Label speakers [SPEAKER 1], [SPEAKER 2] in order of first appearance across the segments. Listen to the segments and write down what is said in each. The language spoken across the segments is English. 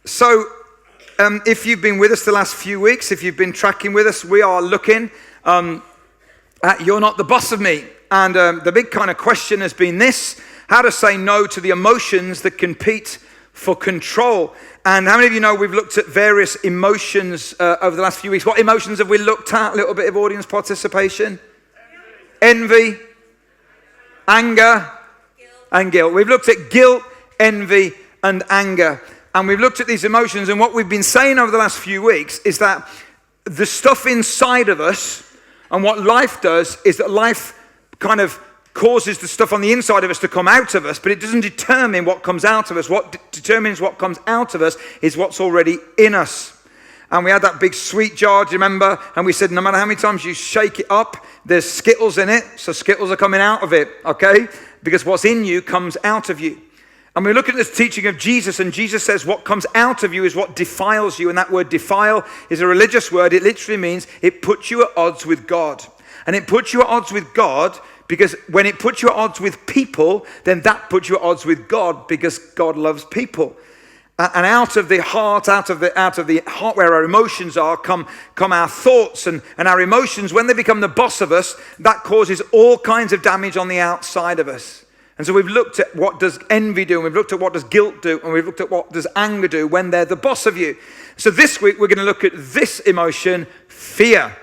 [SPEAKER 1] So, if you've been with us the last few weeks, if you've been tracking with us, we are looking at You're Not the Boss of Me. And the big kind of question has been this: how to say no to the emotions that compete for control. And how many of you know we've looked at various emotions over the last few weeks? What emotions have we looked at? A little bit of audience participation. Envy, anger, and guilt. We've looked at guilt, envy, and anger. And we've looked at these emotions, and what we've been saying over the last few weeks is that the stuff inside of us, and what life does is that life kind of causes the stuff on the inside of us to come out of us, but it doesn't determine what comes out of us. What determines what comes out of us is what's already in us. And we had that big sweet jar, do you remember? And we said no matter how many times you shake it up, there's Skittles in it, so Skittles are coming out of it, okay? Because what's in you comes out of you. And we look at this teaching of Jesus, and Jesus says what comes out of you is what defiles you. And that word defile is a religious word. It literally means it puts you at odds with God. And it puts you at odds with God because when it puts you at odds with people, then that puts you at odds with God because God loves people. And out of the heart, out of the heart where our emotions are, come our thoughts. And our emotions, when they become the boss of us, that causes all kinds of damage on the outside of us. And so we've looked at what does envy do, and we've looked at what does guilt do, and we've looked at what does anger do when they're the boss of you. So this week we're going to look at this emotion, fear.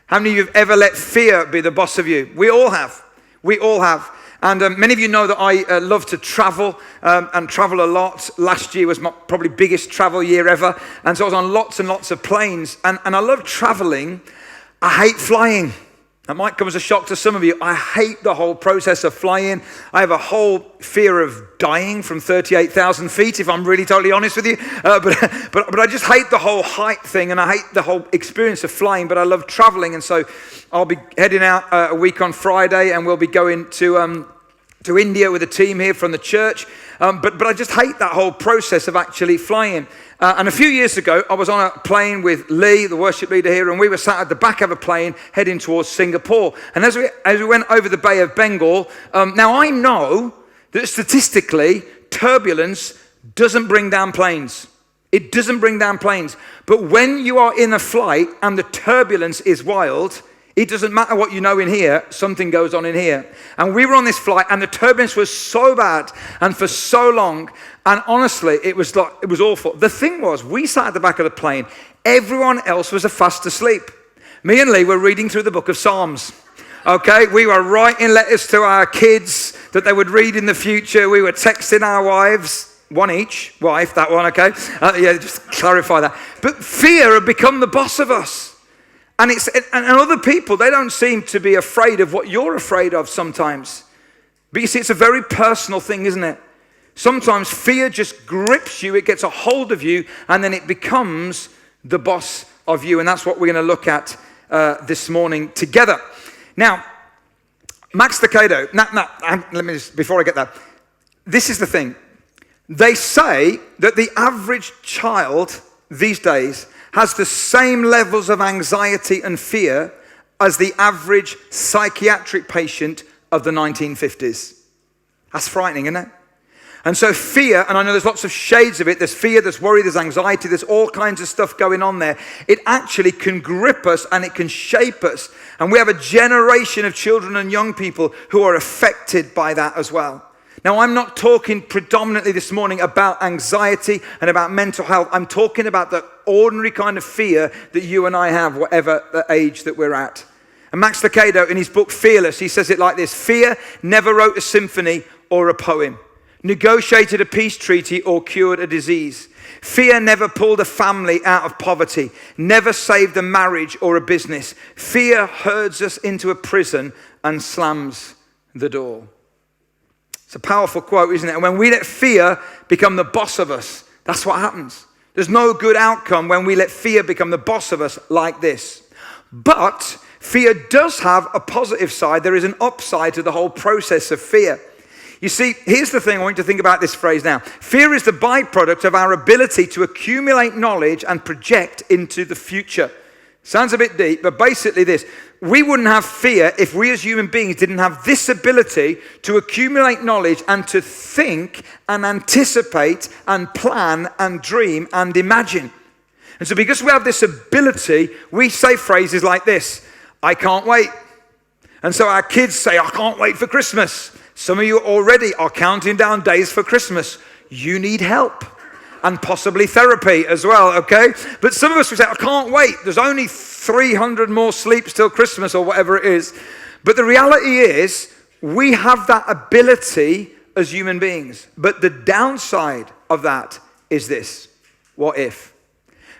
[SPEAKER 1] How many of you have ever let fear be the boss of you? We all have. We all have. And many of you know that I love to travel and travel a lot. Last year was my probably biggest travel year ever. And so I was on lots and lots of planes. And I love traveling. I hate flying. That might come as a shock to some of you. I hate the whole process of flying. I have a whole fear of dying from 38,000 feet, if I'm really totally honest with you. But I just hate the whole height thing, and I hate the whole experience of flying, but I love traveling. And so I'll be heading out a week on Friday, and we'll be going to India with a team here from the church. But I just hate that whole process of actually flying. And a few years ago, I was on a plane with Lee, the worship leader here, and we were sat at the back of a plane heading towards Singapore. And as we went over the Bay of Bengal, now I know that statistically, turbulence doesn't bring down planes. It doesn't bring down planes. But when you are in a flight and the turbulence is wild, it doesn't matter what you know in here, something goes on in here. And we were on this flight, and the turbulence was so bad and for so long. And honestly, it was awful. The thing was, we sat at the back of the plane. Everyone else was fast asleep. Me and Lee were reading through the book of Psalms. Okay, we were writing letters to our kids that they would read in the future. We were texting our wives, one each, wife, that one, okay? Yeah, just clarify that. But fear had become the boss of us. And other people, they don't seem to be afraid of what you're afraid of sometimes. But you see, it's a very personal thing, isn't it? Sometimes fear just grips you, it gets a hold of you, and then it becomes the boss of you. And that's what we're going to look at this morning together. Now, Max Lucado, let me just, before I get that, this is the thing. They say that the average child these days has the same levels of anxiety and fear as the average psychiatric patient of the 1950s. That's frightening, isn't it? And so fear, and I know there's lots of shades of it, there's fear, there's worry, there's anxiety, there's all kinds of stuff going on there. It actually can grip us and it can shape us. And we have a generation of children and young people who are affected by that as well. Now, I'm not talking predominantly this morning about anxiety and about mental health. I'm talking about the ordinary kind of fear that you and I have, whatever the age that we're at. And Max Lucado, in his book Fearless, he says it like this: fear never wrote a symphony or a poem, negotiated a peace treaty or cured a disease. Fear never pulled a family out of poverty, never saved a marriage or a business. Fear herds us into a prison and slams the door. It's a powerful quote, isn't it? And when we let fear become the boss of us, that's what happens. There's no good outcome when we let fear become the boss of us like this. But fear does have a positive side. There is an upside to the whole process of fear. You see, here's the thing, I want you to think about this phrase now. Fear is the byproduct of our ability to accumulate knowledge and project into the future. Sounds a bit deep, but basically this. we wouldn't have fear if we as human beings didn't have this ability to accumulate knowledge and to think and anticipate and plan and dream and imagine. And so because we have this ability, we say phrases like this: I can't wait. And so our kids say, I can't wait for Christmas. Some of you already are counting down days for Christmas. You need help. And possibly therapy as well, okay? But some of us would say, I can't wait. There's only 300 more sleeps till Christmas or whatever it is. But the reality is, we have that ability as human beings. But the downside of that is this: what if?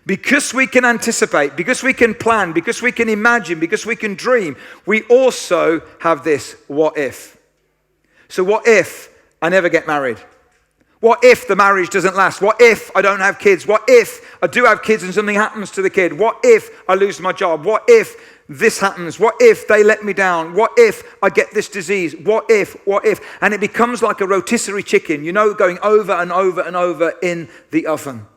[SPEAKER 1] Because we can anticipate, because we can plan, because we can imagine, because we can dream, we also have this what if. So what if I never get married? What if the marriage doesn't last? What if I don't have kids? What if I do have kids and something happens to the kid? What if I lose my job? What if this happens? What if they let me down? What if I get this disease? What if? And it becomes like a rotisserie chicken, going over and over and over in the oven.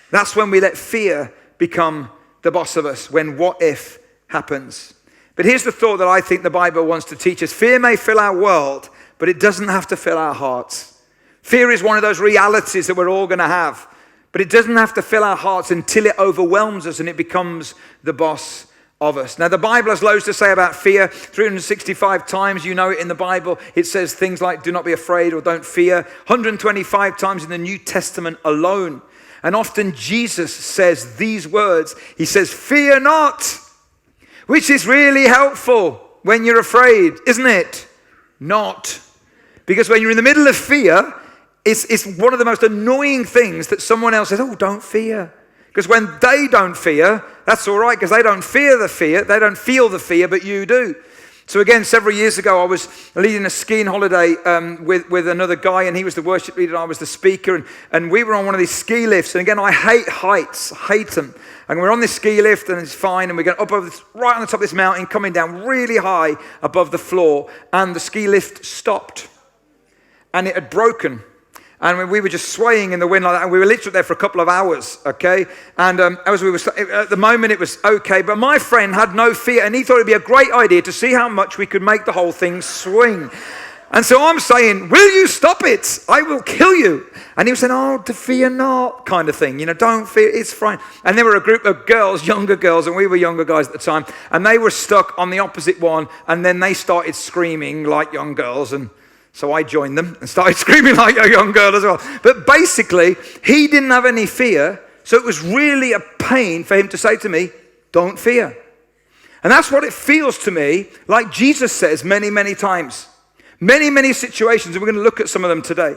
[SPEAKER 1] That's when we let fear become the boss of us, when what if happens. But here's the thought that I think the Bible wants to teach us. Fear may fill our world, but it doesn't have to fill our hearts. Fear is one of those realities that we're all going to have, but it doesn't have to fill our hearts until it overwhelms us and it becomes the boss of us. Now, the Bible has loads to say about fear. 365 times, it in the Bible, it says things like, do not be afraid or don't fear. 125 times in the New Testament alone. And often Jesus says these words. He says, fear not, which is really helpful when you're afraid, isn't it? Not. Because when you're in the middle of fear, it's one of the most annoying things that someone else says, oh, don't fear. Because when they don't fear, that's all right, because they don't fear the fear. They don't feel the fear, but you do. So again, several years ago, I was leading a skiing holiday with another guy, and he was the worship leader, and I was the speaker, and we were on one of these ski lifts. And again, I hate heights, hate them. And we're on this ski lift, and it's fine, and we're going up over this, right on the top of this mountain, coming down really high above the floor, and the ski lift stopped. And it had broken. And we were just swaying in the wind like that. And we were literally there for a couple of hours, okay? And as we were, at the moment it was okay. But my friend had no fear. And he thought it'd be a great idea to see how much we could make the whole thing swing. And so I'm saying, will you stop it? I will kill you. And he was saying, oh, to fear not, kind of thing. Don't fear, it's fine. And there were a group of girls, younger girls, and we were younger guys at the time. And they were stuck on the opposite one. And then they started screaming like young girls. And so I joined them and started screaming like a young girl as well. But basically, he didn't have any fear. So it was really a pain for him to say to me, don't fear. And that's what it feels to me like Jesus says many, many times. Many, many situations, and we're going to look at some of them today.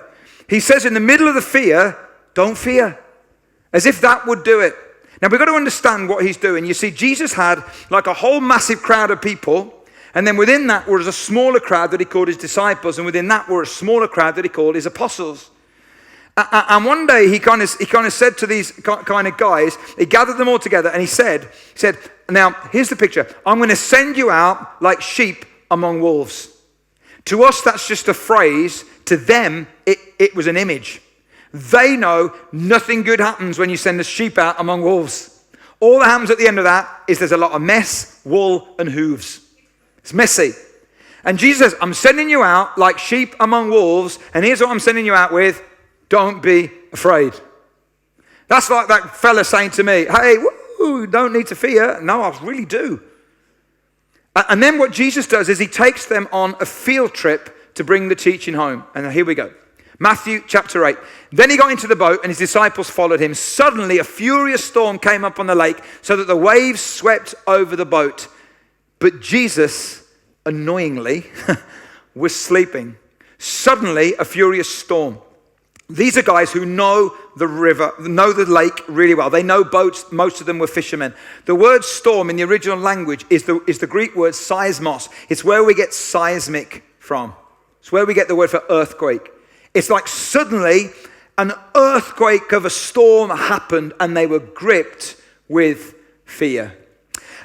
[SPEAKER 1] He says in the middle of the fear, don't fear. As if that would do it. Now we've got to understand what he's doing. You see, Jesus had like a whole massive crowd of people. And then within that was a smaller crowd that he called his disciples. And within that were a smaller crowd that he called his apostles. And one day he kind of said to these kind of guys, he gathered them all together and he said, now here's the picture. I'm going to send you out like sheep among wolves. To us, that's just a phrase. To them, it was an image. They know nothing good happens when you send a sheep out among wolves. All that happens at the end of that is there's a lot of mess, wool, and hooves. It's messy. And Jesus says, I'm sending you out like sheep among wolves, and here's what I'm sending you out with. Don't be afraid. That's like that fella saying to me, hey, don't need to fear. No, I really do. And then what Jesus does is he takes them on a field trip to bring the teaching home. And here we go. Matthew chapter 8. Then he got into the boat and his disciples followed him. Suddenly a furious storm came up on the lake so that the waves swept over the boat. But Jesus, annoyingly, was sleeping. Suddenly, a furious storm. These are guys who know the river, know the lake really well. They know boats. Most of them were fishermen. The word storm in the original language is the Greek word seismos. It's where we get seismic from. It's where we get the word for earthquake. It's like suddenly an earthquake of a storm happened and they were gripped with fear.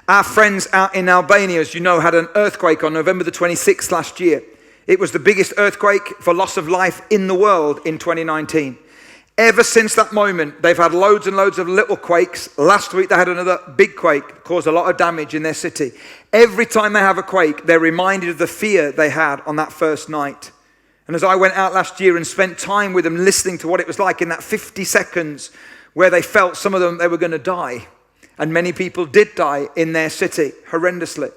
[SPEAKER 1] Our friends out in Albania, as you know, had an earthquake on November the 26th last year. It was the biggest earthquake for loss of life in the world in 2019. Ever since that moment, they've had loads and loads of little quakes. Last week, they had another big quake, caused a lot of damage in their city. Every time they have a quake, they're reminded of the fear they had on that first night. And as I went out last year and spent time with them, listening to what it was like in that 50 seconds where they felt, some of them, they were going to die. And many people did die in their city, horrendously.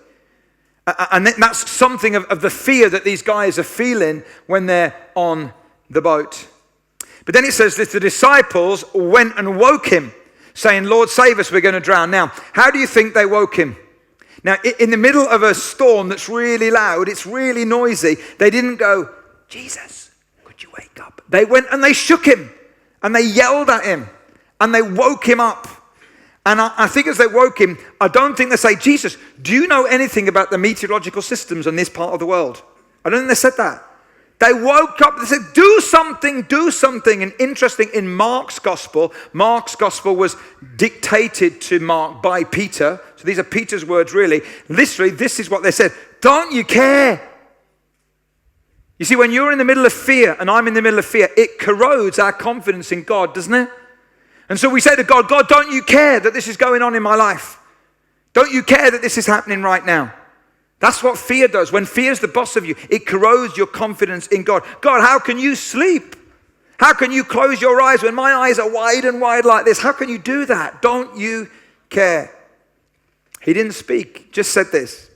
[SPEAKER 1] And that's something of the fear that these guys are feeling when they're on the boat. But then it says that the disciples went and woke him, saying, Lord, save us, we're going to drown. Now, how do you think they woke him? Now, in the middle of a storm that's really loud, it's really noisy, they didn't go, Jesus, could you wake up? They went and they shook him, and they yelled at him, and they woke him up. And I think as they woke him, I don't think they say, Jesus, do you know anything about the meteorological systems in this part of the world? I don't think they said that. They woke up, they said, do something, do something. And interesting, in Mark's gospel was dictated to Mark by Peter. So these are Peter's words, really. Literally, this is what they said. Don't you care? You see, when you're in the middle of fear, and I'm in the middle of fear, it corrodes our confidence in God, doesn't it? And so we say to God, God, don't you care that this is going on in my life? Don't you care that this is happening right now? That's what fear does. When fear is the boss of you, it corrodes your confidence in God. God, how can you sleep? How can you close your eyes when my eyes are wide and wide like this? How can you do that? Don't you care? He didn't speak, just said this.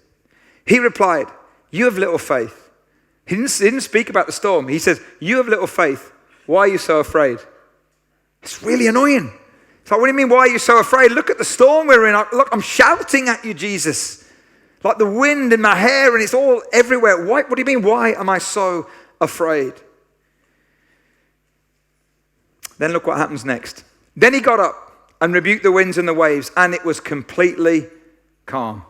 [SPEAKER 1] He replied, you have little faith. He didn't speak about the storm. He says, you have little faith. Why are you so afraid? It's really annoying. It's like, what do you mean, why are you so afraid? Look at the storm we're in. Look, I'm shouting at you, Jesus. Like the wind in my hair, and it's all everywhere. What do you mean, why am I so afraid? Then look what happens next. Then he got up and rebuked the winds and the waves, and it was completely calm.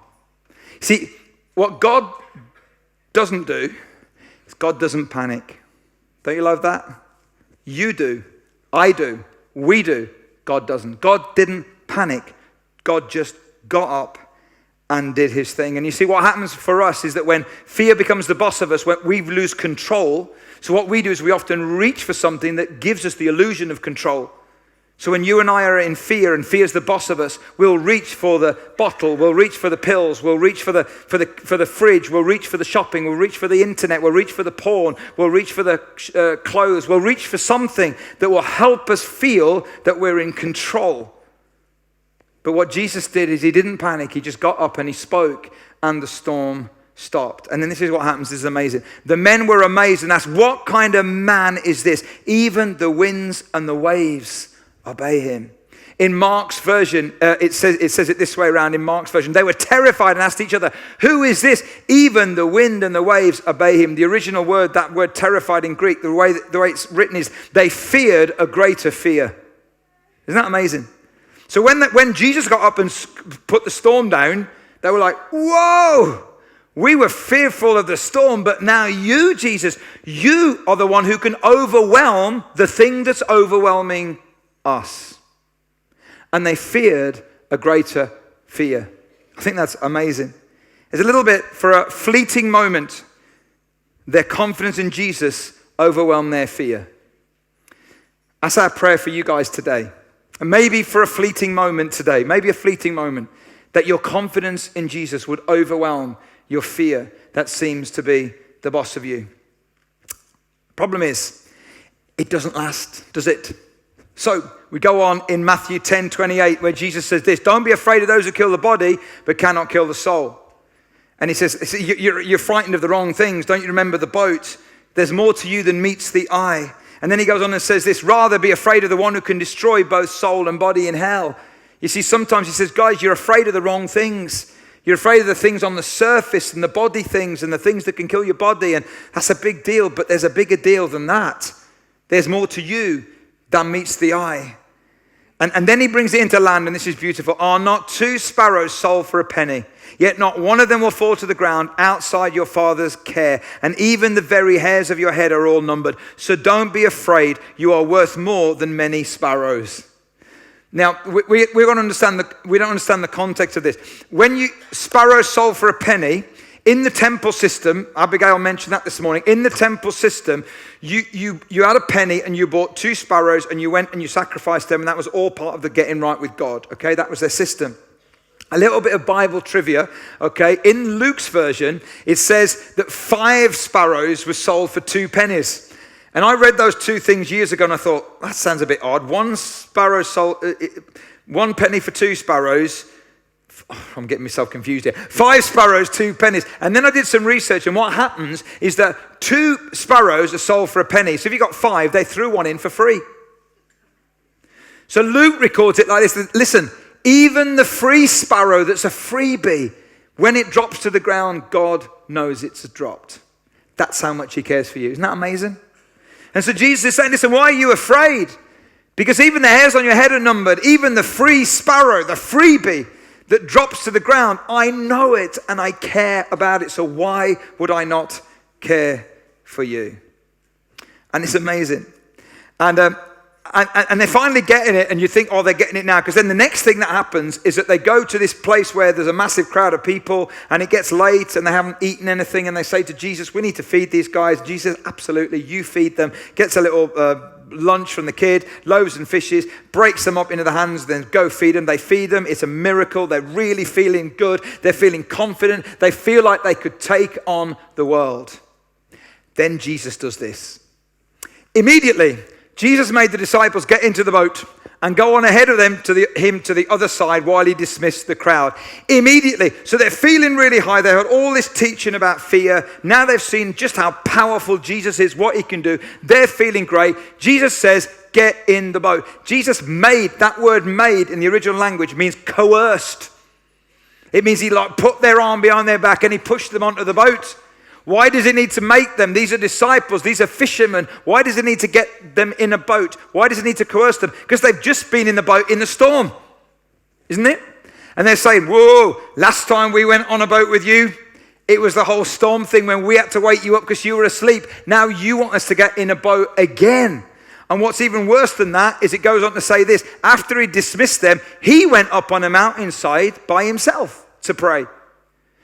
[SPEAKER 1] See, what God doesn't do is God doesn't panic. Don't you love that? You do. I do. We do. God doesn't. God didn't panic. God just got up and did his thing. And you see, what happens for us is that when fear becomes the boss of us, when we lose control, so what we do is we often reach for something that gives us the illusion of control. So when you and I are in fear, and fear is the boss of us, we'll reach for the bottle, we'll reach for the pills, we'll reach for the fridge, we'll reach for the shopping, we'll reach for the internet, we'll reach for the porn, we'll reach for the clothes, we'll reach for something that will help us feel that we're in control. But what Jesus did is he didn't panic. He just got up and he spoke, and the storm stopped. And then this is what happens. This is amazing. The men were amazed and asked, what kind of man is this? Even the winds and the waves obey him. In Mark's version, it says it this way around. In Mark's version, they were terrified and asked each other, who is this? Even the wind and the waves obey him. The original word, that word terrified in Greek, the way it's written is, they feared a greater fear. Isn't that amazing? So when Jesus got up and put the storm down, they were like, whoa, we were fearful of the storm, but now you, Jesus, you are the one who can overwhelm the thing that's overwhelming us. And they feared a greater fear. I think that's amazing. It's a little bit, for a fleeting moment, their confidence in Jesus overwhelmed their fear. That's our prayer for you guys today. And maybe for a fleeting moment today, that your confidence in Jesus would overwhelm your fear that seems to be the boss of you. Problem is, it doesn't last, does it? So we go on in Matthew 10:28, where Jesus says this, don't be afraid of those who kill the body, but cannot kill the soul. And he says, you're frightened of the wrong things. Don't you remember the boat? There's more to you than meets the eye. And then he goes on and says this, rather be afraid of the one who can destroy both soul and body in hell. You see, sometimes he says, guys, you're afraid of the wrong things. You're afraid of the things on the surface and the body things and the things that can kill your body. And that's a big deal, but there's a bigger deal than that. There's more to you than meets the eye. And then he brings it into land, and this is beautiful. Are not 2 sparrows sold for a penny? Yet not one of them will fall to the ground outside your Father's care. And even the very hairs of your head are all numbered. So don't be afraid. You are worth more than many sparrows. Now, we don't understand the context of this. When sparrows sold for a penny, In the temple system, Abigail mentioned that this morning, in the temple system, you had a penny and you bought 2 sparrows and you went and you sacrificed them, and that was all part of the getting right with God, okay? That was their system. A little bit of Bible trivia, okay? In Luke's version, it says that 5 sparrows were sold for 2 pennies. And I read those 2 things years ago and I thought, that sounds a bit odd. 1 sparrow sold, 1 penny for 2 sparrows. I'm getting myself confused here. 5 sparrows, 2 pennies. And then I did some research, and what happens is that 2 sparrows are sold for a penny. So if you got 5, they threw 1 in for free. So Luke records it like this. Listen, even the free sparrow that's a freebie, when it drops to the ground, God knows it's dropped. That's how much he cares for you. Isn't that amazing? And so Jesus is saying, listen, why are you afraid? Because even the hairs on your head are numbered. Even the free sparrow, the freebie that drops to the ground, I know it and I care about it. So why would I not care for you? And it's amazing. And they're finally getting it, and you think, oh, they're getting it now. Because then the next thing that happens is that they go to this place where there's a massive crowd of people, and it gets late, and they haven't eaten anything, and they say to Jesus, we need to feed these guys. Jesus says, absolutely, you feed them. Gets a little lunch from the kid, loaves and fishes, breaks them up into the hands, then go feed them. They feed them. It's a miracle. They're really feeling good. They're feeling confident. They feel like they could take on the world. Then Jesus does this. Immediately, Jesus made the disciples get into the boat and go on ahead of them to the other side while he dismissed the crowd. Immediately. So they're feeling really high. They heard all this teaching about fear. Now they've seen just how powerful Jesus is, what he can do. They're feeling great. Jesus says, get in the boat. Jesus made, that word made in the original language means coerced. It means he put their arm behind their back and he pushed them onto the boat. Why does he need to make them? These are disciples. These are fishermen. Why does he need to get them in a boat? Why does he need to coerce them? Because they've just been in the boat in the storm. Isn't it? And they're saying, whoa, last time we went on a boat with you, it was the whole storm thing when we had to wake you up because you were asleep. Now you want us to get in a boat again. And what's even worse than that is it goes on to say this. After he dismissed them, he went up on a mountainside by himself to pray.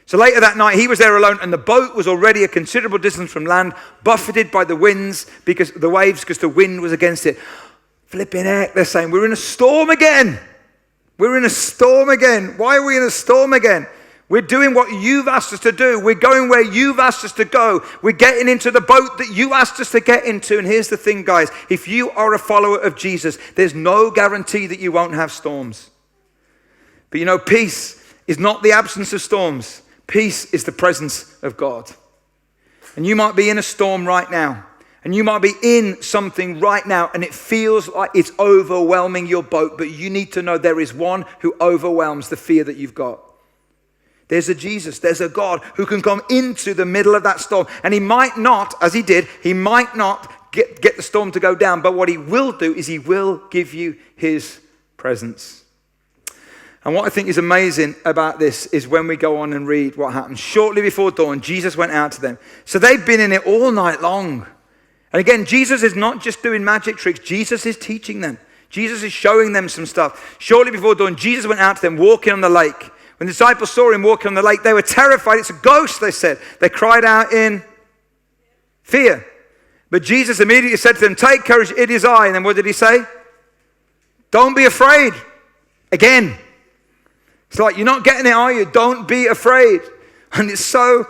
[SPEAKER 1] So later that night, he was there alone, and the boat was already a considerable distance from land, buffeted by the waves because the wind was against it. Flipping heck, they're saying, we're in a storm again. We're in a storm again. Why are we in a storm again? We're doing what you've asked us to do. We're going where you've asked us to go. We're getting into the boat that you asked us to get into. And here's the thing, guys. If you are a follower of Jesus, there's no guarantee that you won't have storms. But you know, peace is not the absence of storms. Peace is the presence of God. And you might be in a storm right now. And you might be in something right now. And it feels like it's overwhelming your boat. But you need to know there is one who overwhelms the fear that you've got. There's a Jesus. There's a God who can come into the middle of that storm. And he might not, as he did, he might not get the storm to go down. But what he will do is he will give you his presence. And what I think is amazing about this is when we go on and read what happened. Shortly before dawn, Jesus went out to them. So they've been in it all night long. And again, Jesus is not just doing magic tricks. Jesus is teaching them. Jesus is showing them some stuff. Shortly before dawn, Jesus went out to them walking on the lake. When the disciples saw him walking on the lake, they were terrified. It's a ghost, they said. They cried out in fear. But Jesus immediately said to them, take courage, it is I. And then what did he say? Don't be afraid. Again. It's like, you're not getting it, are you? Don't be afraid. And it's so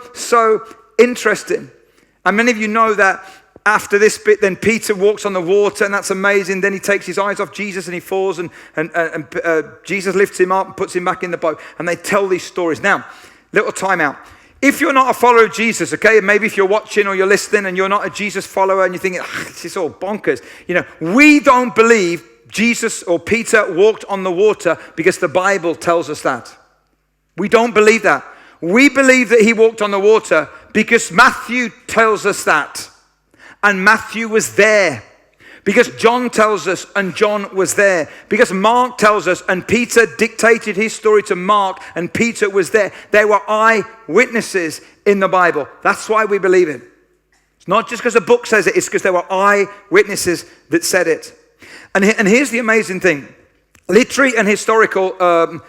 [SPEAKER 1] interesting. And many of you know that after this bit, then Peter walks on the water, and that's amazing. Then he takes his eyes off Jesus and he falls, and Jesus lifts him up and puts him back in the boat. And they tell these stories. Now, little time out. If you're not a follower of Jesus, okay, maybe if you're watching or you're listening and you're not a Jesus follower and you're thinking, it's all bonkers. You know, we don't believe Jesus or Peter walked on the water because the Bible tells us that. We don't believe that. We believe that he walked on the water because Matthew tells us that. And Matthew was there. Because John tells us and John was there. Because Mark tells us and Peter dictated his story to Mark and Peter was there. They were eyewitnesses in the Bible. That's why we believe it. It's not just because a book says it. It's because there were eyewitnesses that said it. And here's the amazing thing. Literary and historical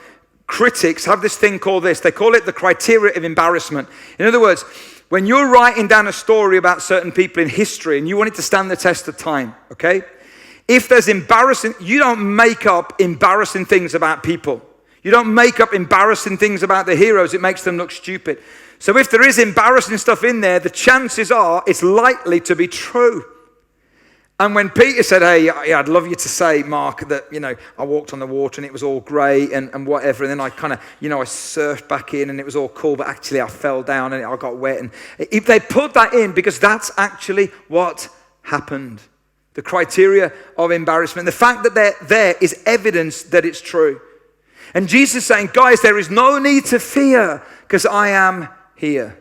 [SPEAKER 1] critics have this thing called this. They call it the criteria of embarrassment. In other words, when you're writing down a story about certain people in history and you want it to stand the test of time, okay? If there's embarrassing, you don't make up embarrassing things about people. You don't make up embarrassing things about the heroes. It makes them look stupid. So if there is embarrassing stuff in there, the chances are it's likely to be true. And when Peter said, hey, I'd love you to say, Mark, that, I walked on the water and it was all great and whatever. And then I kind of, I surfed back in and it was all cool, but actually I fell down and I got wet. And if they put that in, because that's actually what happened. The criteria of embarrassment. The fact that they're there is evidence that it's true. And Jesus is saying, guys, there is no need to fear because I am here.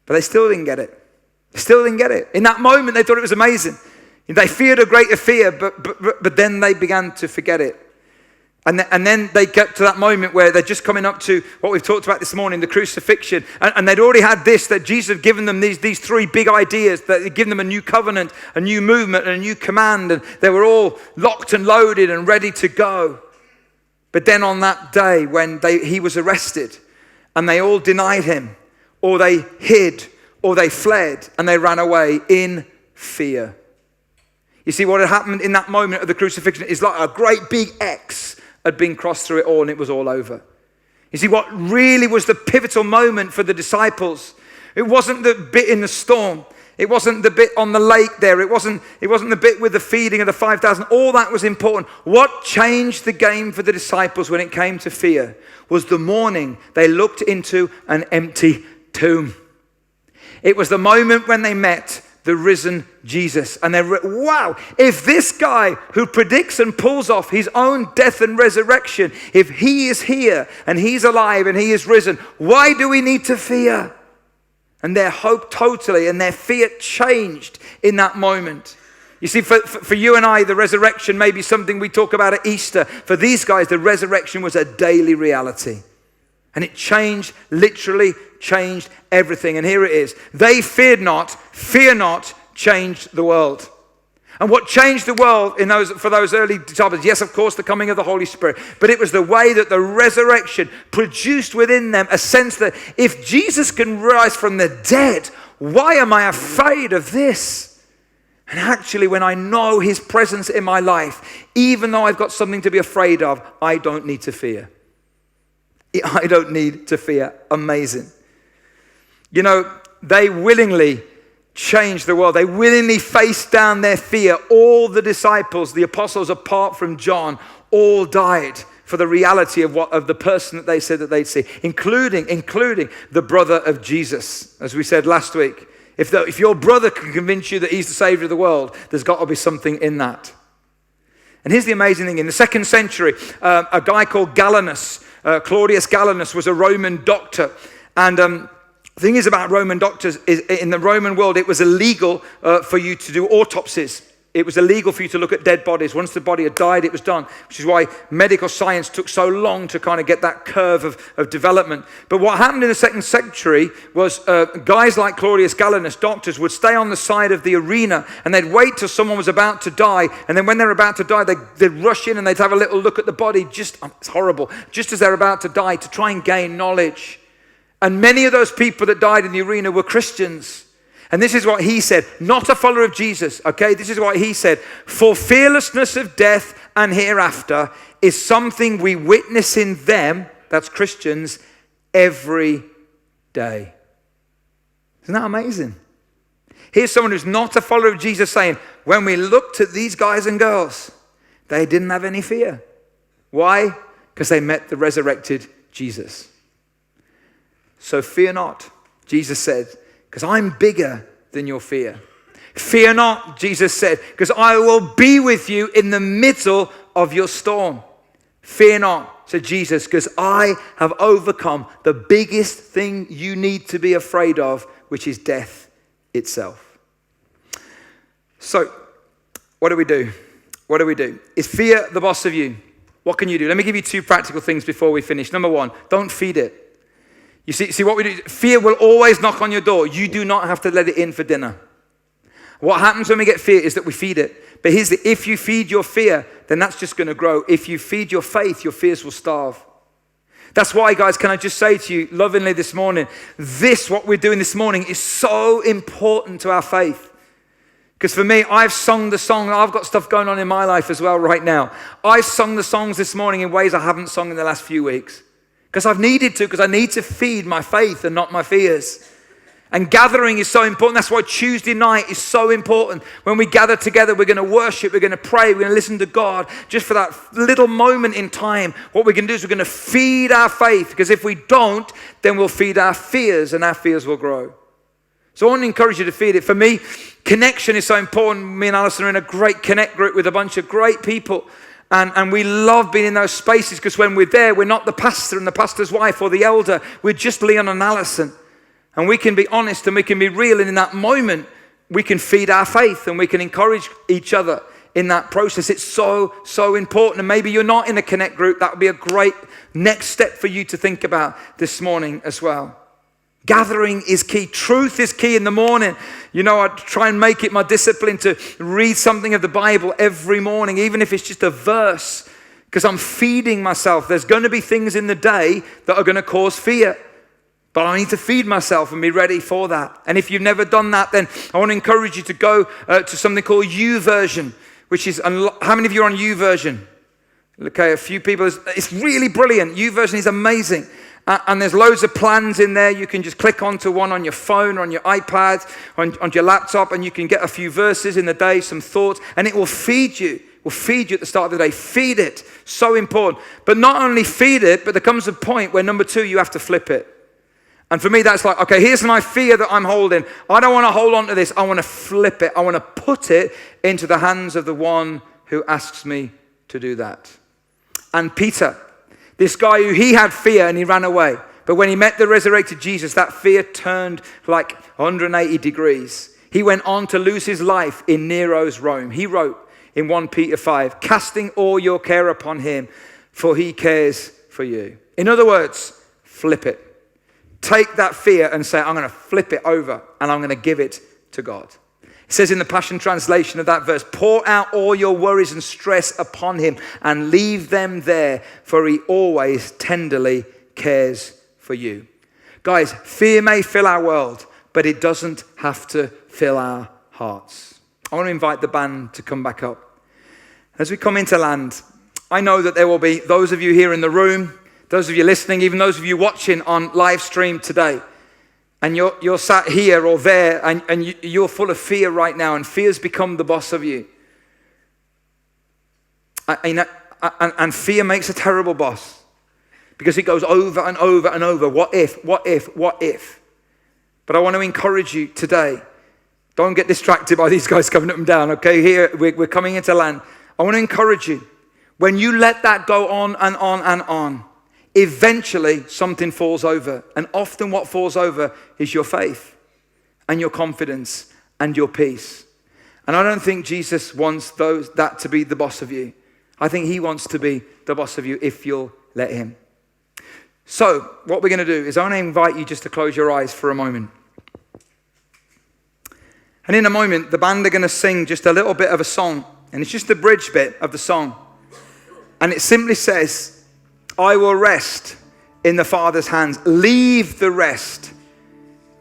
[SPEAKER 1] But they still didn't get it. They still didn't get it. In that moment, they thought it was amazing. They feared a greater fear, but then they began to forget it. And then they get to that moment where they're just coming up to what we've talked about this morning, the crucifixion. And they'd already had this, that Jesus had given them these three big ideas, that he'd given them a new covenant, a new movement, and a new command. And they were all locked and loaded and ready to go. But then on that day when he was arrested and they all denied him, or they hid, or they fled, and they ran away in fear. You see, what had happened in that moment of the crucifixion is like a great big X had been crossed through it all, and it was all over. You see, what really was the pivotal moment for the disciples, it wasn't the bit in the storm. It wasn't the bit on the lake there. It wasn't the bit with the feeding of the 5,000. All that was important. What changed the game for the disciples when it came to fear was the morning they looked into an empty tomb. It was the moment when they met the risen Jesus. And they wow, if this guy who predicts and pulls off his own death and resurrection, if he is here and he's alive and he is risen, why do we need to fear? And their hope totally and their fear changed in that moment. You see, for you and I, the resurrection may be something we talk about at Easter. For these guys, the resurrection was a daily reality. And it changed, literally changed everything. And here it is. They feared not, fear not, changed the world. And what changed the world for those early disciples, yes, of course, the coming of the Holy Spirit, but it was the way that the resurrection produced within them a sense that if Jesus can rise from the dead, why am I afraid of this? And actually, when I know his presence in my life, even though I've got something to be afraid of, I don't need to fear. I don't need to fear. Amazing. They willingly changed the world. They willingly faced down their fear. All the disciples, the apostles, apart from John, all died for the reality of the person that they said that they'd see, including the brother of Jesus. As we said last week, if your brother can convince you that he's the savior of the world, there's got to be something in that. And here's the amazing thing. In the 2nd century, a guy called Gallienus, Claudius Gallienus, was a Roman doctor. And the thing is about Roman doctors is in the Roman world, it was illegal for you to do autopsies. It was illegal for you to look at dead bodies. Once the body had died, it was done, which is why medical science took so long to kind of get that curve of development. But what happened in the 2nd century was guys like Claudius Gallienus, doctors, would stay on the side of the arena and they'd wait till someone was about to die. And then when they're about to die, they'd rush in and they'd have a little look at the body, it's horrible, just as they're about to die, to try and gain knowledge. And many of those people that died in the arena were Christians. And this is what he said, not a follower of Jesus, okay? This is what he said. For fearlessness of death and hereafter is something we witness in them, that's Christians, every day. Isn't that amazing? Here's someone who's not a follower of Jesus saying, when we looked at these guys and girls, they didn't have any fear. Why? Because they met the resurrected Jesus. So fear not, Jesus said, because I'm bigger than your fear. Fear not, Jesus said, because I will be with you in the middle of your storm. Fear not, said Jesus, because I have overcome the biggest thing you need to be afraid of, which is death itself. So, what do we do? What do we do? Is fear the boss of you? What can you do? Let me give you 2 practical things before we finish. Number 1, don't feed it. You see what we do? Fear will always knock on your door. You do not have to let it in for dinner. What happens when we get fear is that we feed it. But if you feed your fear, then that's just going to grow. If you feed your faith, your fears will starve. That's why, guys, can I just say to you lovingly this morning, what we're doing this morning is so important to our faith. Because for me, I've sung the song. I've got stuff going on in my life as well right now. I've sung the songs this morning in ways I haven't sung in the last few weeks. Because I've needed to, because I need to feed my faith and not my fears. And gathering is so important. That's why Tuesday night is so important. When we gather together, we're going to worship, we're going to pray, we're going to listen to God. Just for that little moment in time, what we're going to do is we're going to feed our faith. Because if we don't, then we'll feed our fears and our fears will grow. So I want to encourage you to feed it. For me, connection is so important. Me and Alison are in a great connect group with a bunch of great people. And we love being in those spaces because when we're there, we're not the pastor and the pastor's wife or the elder. We're just Leon and Alison. And we can be honest and we can be real. And in that moment, we can feed our faith and we can encourage each other in that process. It's so, so important. And maybe you're not in a connect group. That would be a great next step for you to think about this morning as well. Gathering is key. Truth is key in the morning. You know, I try and make it my discipline to read something of the Bible every morning, even if it's just a verse, because I'm feeding myself. There's going to be things in the day that are going to cause fear, but I need to feed myself and be ready for that. And if you've never done that, then I want to encourage you to go to something called YouVersion, which is, how many of you are on YouVersion? Okay, a few people. It's really brilliant. YouVersion is amazing. And there's loads of plans in there. You can just click onto one on your phone, or on your iPad, on your laptop, and you can get a few verses in the day, some thoughts, and it will feed you. It will feed you at the start of the day. Feed it. So important. But not only feed it, but there comes a point where number 2, you have to flip it. And for me, that's like, okay, here's my fear that I'm holding. I don't want to hold on to this. I want to flip it. I want to put it into the hands of the one who asks me to do that. And Peter, this guy who he had fear and he ran away. But when he met the resurrected Jesus, that fear turned like 180 degrees. He went on to lose his life in Nero's Rome. He wrote in 1 Peter 5, casting all your care upon him, for he cares for you. In other words, flip it. Take that fear and say, I'm going to flip it over and I'm going to give it to God. It says in the Passion Translation of that verse, pour out all your worries and stress upon him and leave them there, for he always tenderly cares for you. Guys, fear may fill our world, but it doesn't have to fill our hearts. I want to invite the band to come back up. As we come into land, I know that there will be those of you here in the room, those of you listening, even those of you watching on live stream today. And you're sat here or there and you're full of fear right now, and fear's become the boss of you. And fear makes a terrible boss because it goes over and over and over. What if, what if, what if? But I want to encourage you today. Don't get distracted by these guys coming up and down, okay? Here, we're coming into land. I want to encourage you. When you let that go on and on and on, eventually something falls over. And often what falls over is your faith and your confidence and your peace. And I don't think Jesus wants that to be the boss of you. I think he wants to be the boss of you if you'll let him. So what we're going to do is I want to invite you just to close your eyes for a moment. And in a moment, the band are going to sing just a little bit of a song. And it's just the bridge bit of the song. And it simply says, I will rest in the Father's hands. Leave the rest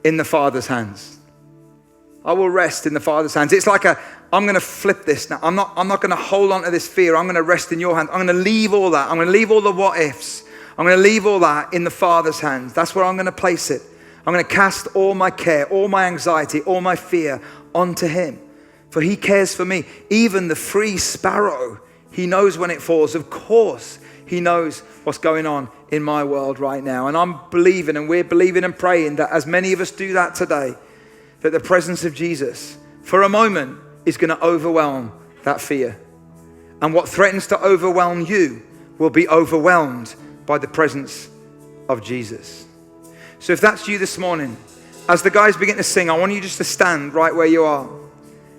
[SPEAKER 1] in the Father's hands. I will rest in the Father's hands. It's like I'm going to flip this now. I'm not going to hold on to this fear. I'm going to rest in your hands. I'm going to leave all that. I'm going to leave all the what ifs. I'm going to leave all that in the Father's hands. That's where I'm going to place it. I'm going to cast all my care, all my anxiety, all my fear onto him. For he cares for me. Even the free sparrow, he knows when it falls. Of course, he knows what's going on in my world right now. And I'm believing, and we're believing and praying that as many of us do that today, that the presence of Jesus, for a moment, is going to overwhelm that fear. And what threatens to overwhelm you will be overwhelmed by the presence of Jesus. So if that's you this morning, as the guys begin to sing, I want you just to stand right where you are.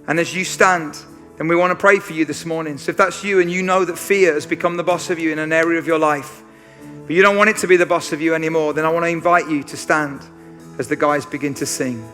[SPEAKER 1] And as you stand, then we want to pray for you this morning. So if that's you and you know that fear has become the boss of you in an area of your life, but you don't want it to be the boss of you anymore, then I want to invite you to stand as the guys begin to sing.